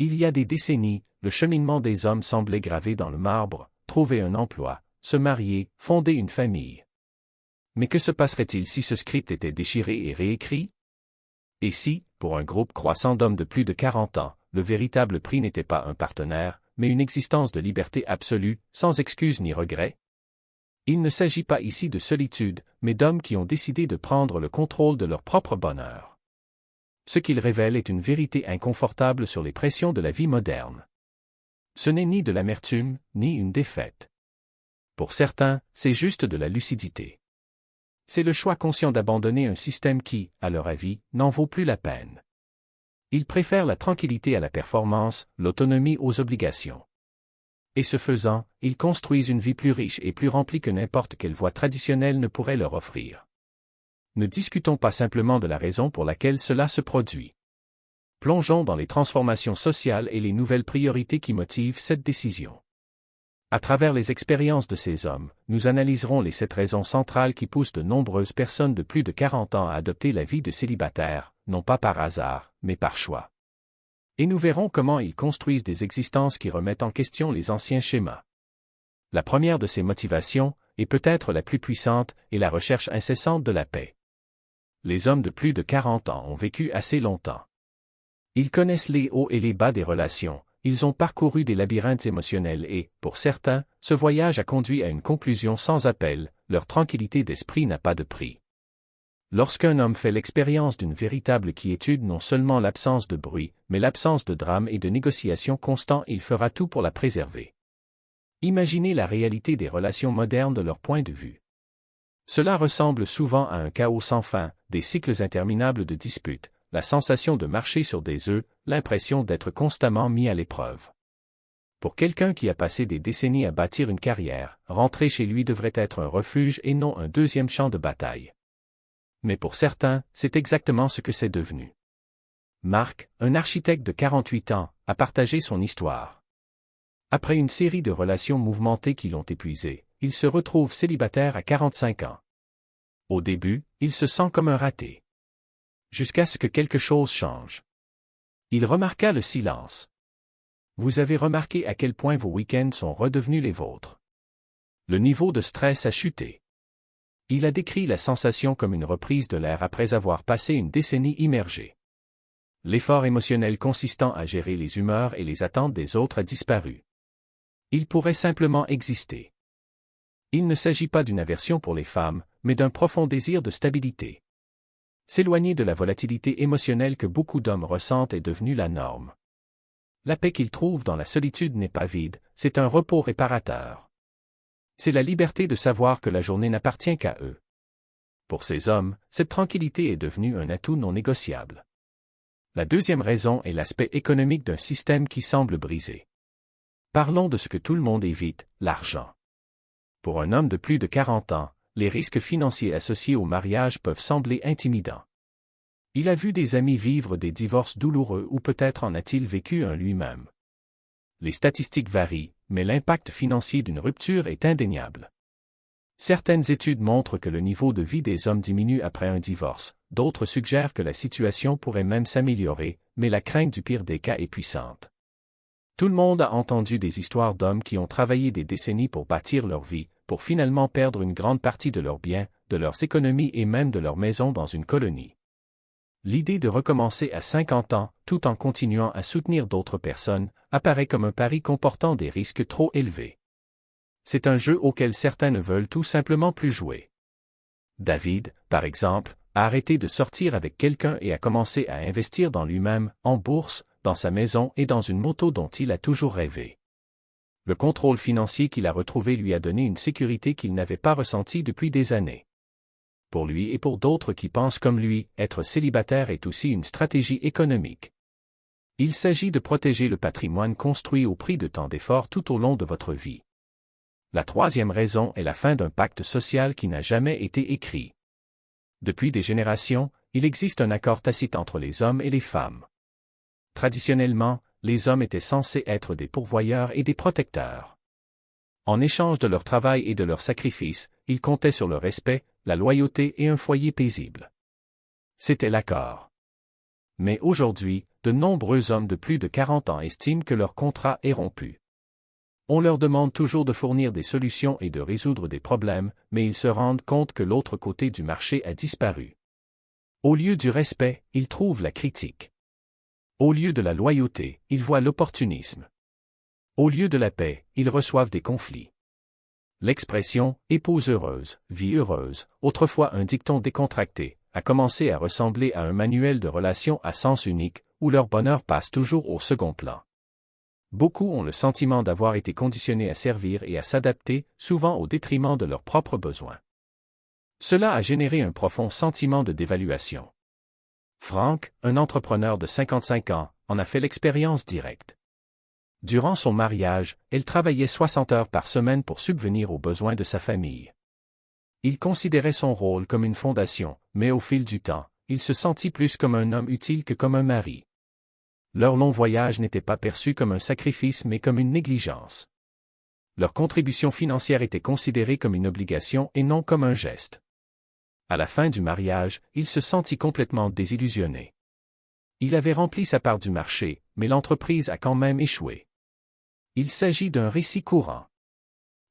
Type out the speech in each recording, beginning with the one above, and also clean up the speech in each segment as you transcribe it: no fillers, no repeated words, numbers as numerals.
Il y a des décennies, le cheminement des hommes semblait gravé dans le marbre, trouver un emploi, se marier, fonder une famille. Mais que se passerait-il si ce script était déchiré et réécrit? Et si, pour un groupe croissant d'hommes de plus de 40 ans, le véritable prix n'était pas un partenaire, mais une existence de liberté absolue, sans excuse ni regret? Il ne s'agit pas ici de solitude, mais d'hommes qui ont décidé de prendre le contrôle de leur propre bonheur. Ce qu'il révèle est une vérité inconfortable sur les pressions de la vie moderne. Ce n'est ni de l'amertume, ni une défaite. Pour certains, c'est juste de la lucidité. C'est le choix conscient d'abandonner un système qui, à leur avis, n'en vaut plus la peine. Ils préfèrent la tranquillité à la performance, l'autonomie aux obligations. Et ce faisant, ils construisent une vie plus riche et plus remplie que n'importe quelle voie traditionnelle ne pourrait leur offrir. Ne discutons pas simplement de la raison pour laquelle cela se produit. Plongeons dans les transformations sociales et les nouvelles priorités qui motivent cette décision. À travers les expériences de ces hommes, nous analyserons les 7 raisons centrales qui poussent de nombreuses personnes de plus de 40 ans à adopter la vie de célibataire, non pas par hasard, mais par choix. Et nous verrons comment ils construisent des existences qui remettent en question les anciens schémas. La première de ces motivations, et peut-être la plus puissante, est la recherche incessante de la paix. Les hommes de plus de 40 ans ont vécu assez longtemps. Ils connaissent les hauts et les bas des relations. Ils ont parcouru des labyrinthes émotionnels et, pour certains, ce voyage a conduit à une conclusion sans appel, leur tranquillité d'esprit n'a pas de prix. Lorsqu'un homme fait l'expérience d'une véritable quiétude, non seulement l'absence de bruit, mais l'absence de drame et de négociations constants, il fera tout pour la préserver. Imaginez la réalité des relations modernes de leur point de vue. Cela ressemble souvent à un chaos sans fin, des cycles interminables de disputes, la sensation de marcher sur des œufs, l'impression d'être constamment mis à l'épreuve. Pour quelqu'un qui a passé des décennies à bâtir une carrière, rentrer chez lui devrait être un refuge et non un deuxième champ de bataille. Mais pour certains, c'est exactement ce que c'est devenu. Marc, un architecte de 48 ans, a partagé son histoire. Après une série de relations mouvementées qui l'ont épuisé, il se retrouve célibataire à 45 ans. Au début, il se sent comme un raté. Jusqu'à ce que quelque chose change. Il remarqua le silence. Vous avez remarqué à quel point vos week-ends sont redevenus les vôtres. Le niveau de stress a chuté. Il a décrit la sensation comme une reprise de l'air après avoir passé une décennie immergé. L'effort émotionnel consistant à gérer les humeurs et les attentes des autres a disparu. Il pourrait simplement exister. Il ne s'agit pas d'une aversion pour les femmes, mais d'un profond désir de stabilité. S'éloigner de la volatilité émotionnelle que beaucoup d'hommes ressentent est devenu la norme. La paix qu'ils trouvent dans la solitude n'est pas vide, c'est un repos réparateur. C'est la liberté de savoir que la journée n'appartient qu'à eux. Pour ces hommes, cette tranquillité est devenue un atout non négociable. La deuxième raison est l'aspect économique d'un système qui semble brisé. Parlons de ce que tout le monde évite, l'argent. Pour un homme de plus de 40 ans, les risques financiers associés au mariage peuvent sembler intimidants. Il a vu des amis vivre des divorces douloureux ou peut-être en a-t-il vécu un lui-même. Les statistiques varient, mais l'impact financier d'une rupture est indéniable. Certaines études montrent que le niveau de vie des hommes diminue après un divorce, d'autres suggèrent que la situation pourrait même s'améliorer, mais la crainte du pire des cas est puissante. Tout le monde a entendu des histoires d'hommes qui ont travaillé des décennies pour bâtir leur vie, pour finalement perdre une grande partie de leurs biens, de leurs économies et même de leur maison dans une colonie. L'idée de recommencer à 50 ans, tout en continuant à soutenir d'autres personnes, apparaît comme un pari comportant des risques trop élevés. C'est un jeu auquel certains ne veulent tout simplement plus jouer. David, par exemple, a arrêté de sortir avec quelqu'un et a commencé à investir dans lui-même, en bourse, dans sa maison et dans une moto dont il a toujours rêvé. Le contrôle financier qu'il a retrouvé lui a donné une sécurité qu'il n'avait pas ressentie depuis des années. Pour lui et pour d'autres qui pensent comme lui, être célibataire est aussi une stratégie économique. Il s'agit de protéger le patrimoine construit au prix de tant d'efforts tout au long de votre vie. La troisième raison est la fin d'un pacte social qui n'a jamais été écrit. Depuis des générations, il existe un accord tacite entre les hommes et les femmes. Traditionnellement, les hommes étaient censés être des pourvoyeurs et des protecteurs. En échange de leur travail et de leurs sacrifices, ils comptaient sur le respect, la loyauté et un foyer paisible. C'était l'accord. Mais aujourd'hui, de nombreux hommes de plus de 40 ans estiment que leur contrat est rompu. On leur demande toujours de fournir des solutions et de résoudre des problèmes, mais ils se rendent compte que l'autre côté du marché a disparu. Au lieu du respect, ils trouvent la critique. Au lieu de la loyauté, ils voient l'opportunisme. Au lieu de la paix, ils reçoivent des conflits. L'expression « épouse heureuse, vie heureuse », autrefois un dicton décontracté, a commencé à ressembler à un manuel de relations à sens unique, où leur bonheur passe toujours au second plan. Beaucoup ont le sentiment d'avoir été conditionnés à servir et à s'adapter, souvent au détriment de leurs propres besoins. Cela a généré un profond sentiment de dévaluation. Frank, un entrepreneur de 55 ans, en a fait l'expérience directe. Durant son mariage, elle travaillait 60 heures par semaine pour subvenir aux besoins de sa famille. Il considérait son rôle comme une fondation, mais au fil du temps, il se sentit plus comme un homme utile que comme un mari. Leur long voyage n'était pas perçu comme un sacrifice mais comme une négligence. Leur contribution financière était considérée comme une obligation et non comme un geste. À la fin du mariage, il se sentit complètement désillusionné. Il avait rempli sa part du marché, mais l'entreprise a quand même échoué. Il s'agit d'un récit courant.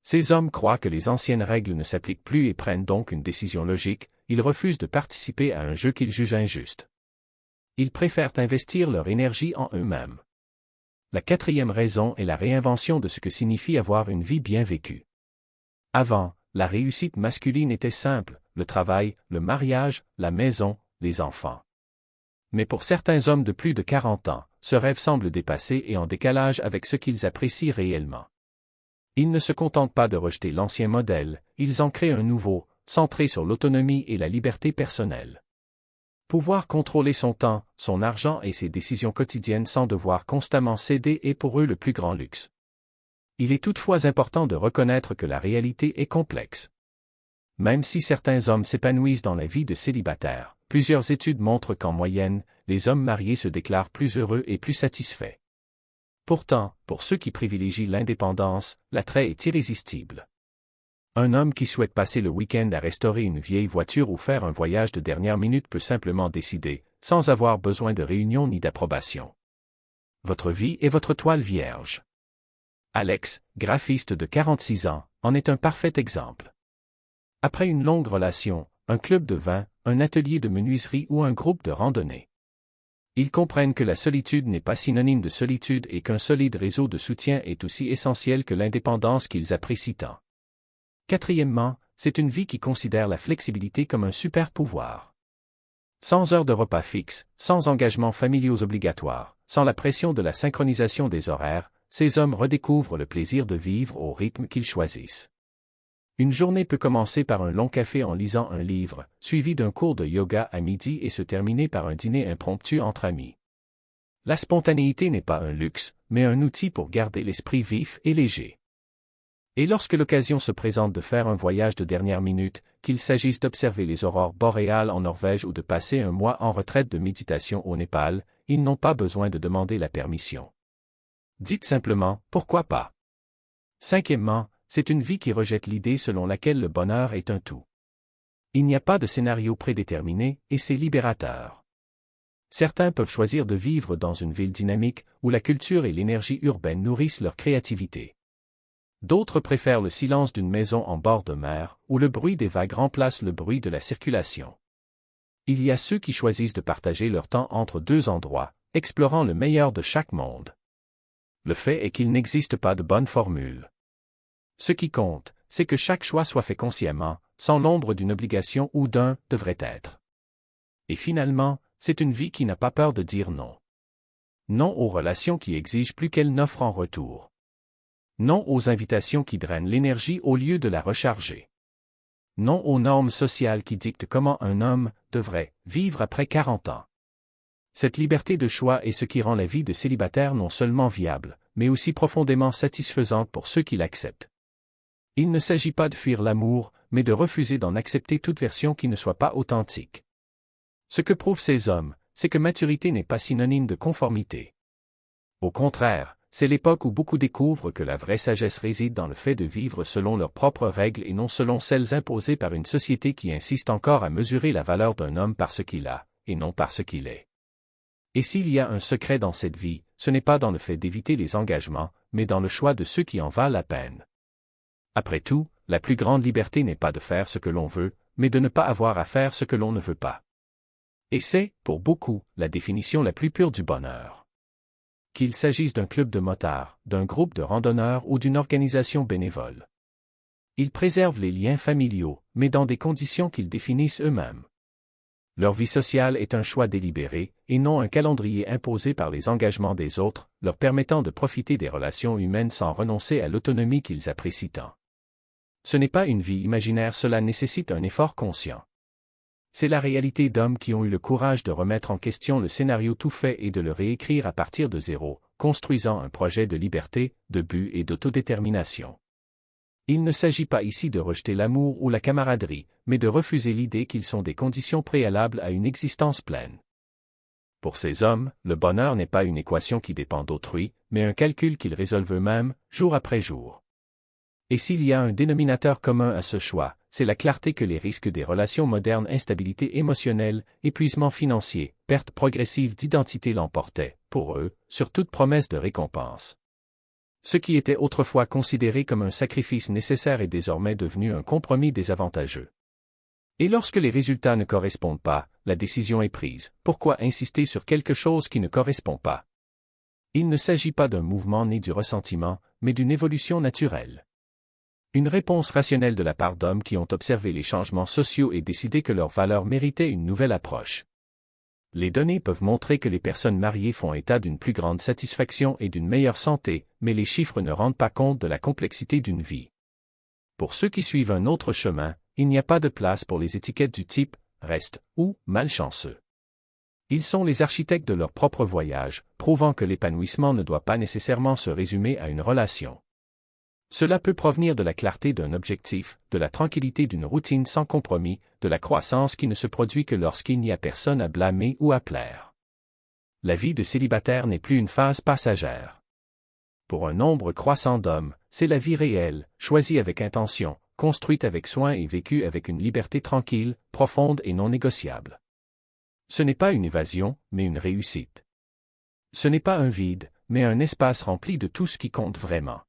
Ces hommes croient que les anciennes règles ne s'appliquent plus et prennent donc une décision logique, ils refusent de participer à un jeu qu'ils jugent injuste. Ils préfèrent investir leur énergie en eux-mêmes. La quatrième raison est la réinvention de ce que signifie avoir une vie bien vécue. Avant, la réussite masculine était simple, le travail, le mariage, la maison, les enfants. Mais pour certains hommes de plus de 40 ans, ce rêve semble dépassé et en décalage avec ce qu'ils apprécient réellement. Ils ne se contentent pas de rejeter l'ancien modèle, ils en créent un nouveau, centré sur l'autonomie et la liberté personnelle. Pouvoir contrôler son temps, son argent et ses décisions quotidiennes sans devoir constamment céder est pour eux le plus grand luxe. Il est toutefois important de reconnaître que la réalité est complexe. Même si certains hommes s'épanouissent dans la vie de célibataire, plusieurs études montrent qu'en moyenne, les hommes mariés se déclarent plus heureux et plus satisfaits. Pourtant, pour ceux qui privilégient l'indépendance, l'attrait est irrésistible. Un homme qui souhaite passer le week-end à restaurer une vieille voiture ou faire un voyage de dernière minute peut simplement décider, sans avoir besoin de réunion ni d'approbation. Votre vie est votre toile vierge. Alex, graphiste de 46 ans, en est un parfait exemple. Après une longue relation, un club de vin, un atelier de menuiserie ou un groupe de randonnée. Ils comprennent que la solitude n'est pas synonyme de solitude et qu'un solide réseau de soutien est aussi essentiel que l'indépendance qu'ils apprécient tant. Quatrièmement, c'est une vie qui considère la flexibilité comme un super pouvoir. Sans heures de repas fixes, sans engagements familiaux obligatoires, sans la pression de la synchronisation des horaires, ces hommes redécouvrent le plaisir de vivre au rythme qu'ils choisissent. Une journée peut commencer par un long café en lisant un livre, suivi d'un cours de yoga à midi et se terminer par un dîner impromptu entre amis. La spontanéité n'est pas un luxe, mais un outil pour garder l'esprit vif et léger. Et lorsque l'occasion se présente de faire un voyage de dernière minute, qu'il s'agisse d'observer les aurores boréales en Norvège ou de passer un mois en retraite de méditation au Népal, ils n'ont pas besoin de demander la permission. Dites simplement « pourquoi pas ». Cinquièmement, c'est une vie qui rejette l'idée selon laquelle le bonheur est un tout. Il n'y a pas de scénario prédéterminé, et c'est libérateur. Certains peuvent choisir de vivre dans une ville dynamique, où la culture et l'énergie urbaine nourrissent leur créativité. D'autres préfèrent le silence d'une maison en bord de mer, où le bruit des vagues remplace le bruit de la circulation. Il y a ceux qui choisissent de partager leur temps entre deux endroits, explorant le meilleur de chaque monde. Le fait est qu'il n'existe pas de bonne formule. Ce qui compte, c'est que chaque choix soit fait consciemment, sans l'ombre d'une obligation ou d'un « devrait être ». Et finalement, c'est une vie qui n'a pas peur de dire non. Non aux relations qui exigent plus qu'elles n'offrent en retour. Non aux invitations qui drainent l'énergie au lieu de la recharger. Non aux normes sociales qui dictent comment un homme devrait vivre après 40 ans. Cette liberté de choix est ce qui rend la vie de célibataire non seulement viable, mais aussi profondément satisfaisante pour ceux qui l'acceptent. Il ne s'agit pas de fuir l'amour, mais de refuser d'en accepter toute version qui ne soit pas authentique. Ce que prouvent ces hommes, c'est que maturité n'est pas synonyme de conformité. Au contraire, c'est l'époque où beaucoup découvrent que la vraie sagesse réside dans le fait de vivre selon leurs propres règles et non selon celles imposées par une société qui insiste encore à mesurer la valeur d'un homme par ce qu'il a, et non par ce qu'il est. Et s'il y a un secret dans cette vie, ce n'est pas dans le fait d'éviter les engagements, mais dans le choix de ceux qui en valent la peine. Après tout, la plus grande liberté n'est pas de faire ce que l'on veut, mais de ne pas avoir à faire ce que l'on ne veut pas. Et c'est, pour beaucoup, la définition la plus pure du bonheur. Qu'il s'agisse d'un club de motards, d'un groupe de randonneurs ou d'une organisation bénévole. Ils préservent les liens familiaux, mais dans des conditions qu'ils définissent eux-mêmes. Leur vie sociale est un choix délibéré, et non un calendrier imposé par les engagements des autres, leur permettant de profiter des relations humaines sans renoncer à l'autonomie qu'ils apprécient tant. Ce n'est pas une vie imaginaire, cela nécessite un effort conscient. C'est la réalité d'hommes qui ont eu le courage de remettre en question le scénario tout fait et de le réécrire à partir de zéro, construisant un projet de liberté, de but et d'autodétermination. Il ne s'agit pas ici de rejeter l'amour ou la camaraderie, mais de refuser l'idée qu'ils sont des conditions préalables à une existence pleine. Pour ces hommes, le bonheur n'est pas une équation qui dépend d'autrui, mais un calcul qu'ils résolvent eux-mêmes, jour après jour. Et s'il y a un dénominateur commun à ce choix, c'est la clarté que les risques des relations modernes, instabilité émotionnelle, épuisement financier, perte progressive d'identité l'emportaient, pour eux, sur toute promesse de récompense. Ce qui était autrefois considéré comme un sacrifice nécessaire est désormais devenu un compromis désavantageux. Et lorsque les résultats ne correspondent pas, la décision est prise. Pourquoi insister sur quelque chose qui ne correspond pas? Il ne s'agit pas d'un mouvement né du ressentiment, mais d'une évolution naturelle. Une réponse rationnelle de la part d'hommes qui ont observé les changements sociaux et décidé que leurs valeurs méritaient une nouvelle approche. Les données peuvent montrer que les personnes mariées font état d'une plus grande satisfaction et d'une meilleure santé, mais les chiffres ne rendent pas compte de la complexité d'une vie. Pour ceux qui suivent un autre chemin, il n'y a pas de place pour les étiquettes du type « reste » ou « malchanceux ». Ils sont les architectes de leur propre voyage, prouvant que l'épanouissement ne doit pas nécessairement se résumer à une relation. Cela peut provenir de la clarté d'un objectif, de la tranquillité d'une routine sans compromis, de la croissance qui ne se produit que lorsqu'il n'y a personne à blâmer ou à plaire. La vie de célibataire n'est plus une phase passagère. Pour un nombre croissant d'hommes, c'est la vie réelle, choisie avec intention, construite avec soin et vécue avec une liberté tranquille, profonde et non négociable. Ce n'est pas une évasion, mais une réussite. Ce n'est pas un vide, mais un espace rempli de tout ce qui compte vraiment.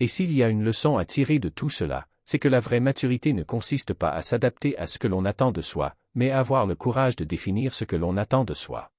Et s'il y a une leçon à tirer de tout cela, c'est que la vraie maturité ne consiste pas à s'adapter à ce que l'on attend de soi, mais à avoir le courage de définir ce que l'on attend de soi.